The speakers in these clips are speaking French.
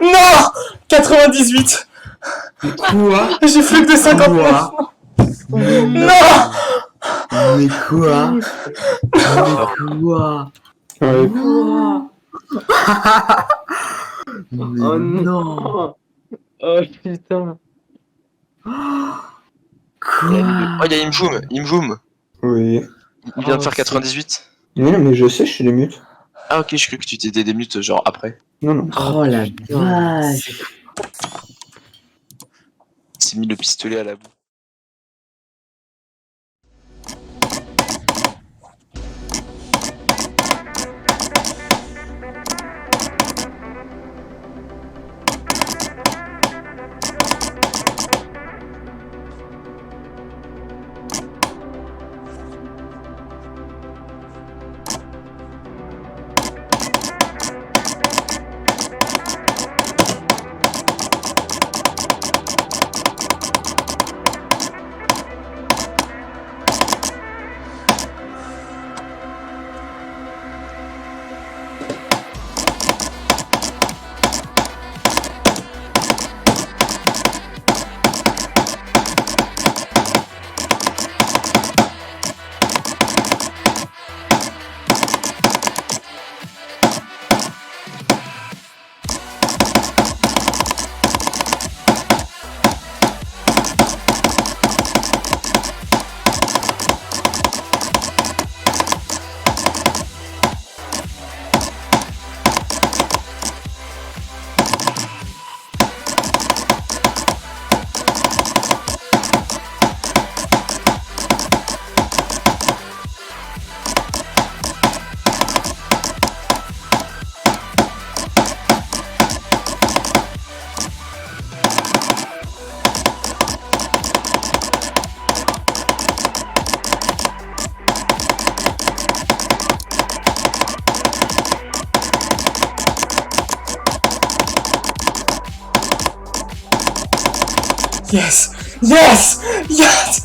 Non 98. Quoi? J'ai plus que de 59. Non. Mais quoi? Mais quoi? Ouais. Quoi? Mais Oh non! non. Oh putain. Quoi? Oh, il y a Imjoum, Imjoum. Oui. Il vient de Oh, faire c'est- 98. Oui, non, mais je sais, je suis les mutes. Ah ok, je crois que tu t'étais des mutes genre après. Non, non. Oh la putain, vache! Il s'est mis le pistolet à la boue. Yes! Yes! Yes!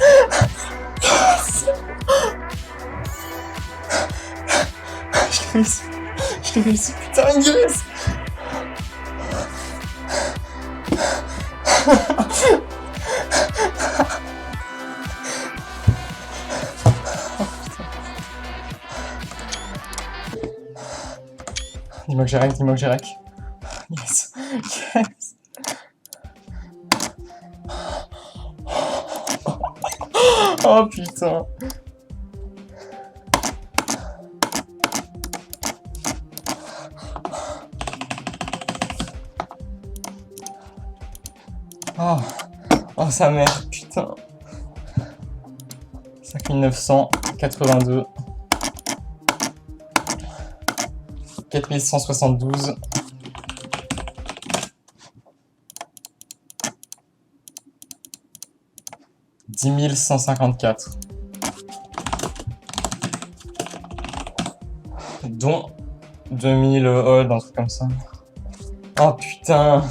Yes! Je l'ai réussi. Je l'ai réussi, putain, yes! Dis-moi que j'ai rec, dis-moi que j'ai rec. Yes! Yes! Oh putain! Oh, oh sa mère, putain! 5982, 4172, 10154, dont 2000 hold, un truc comme ça. Oh putain!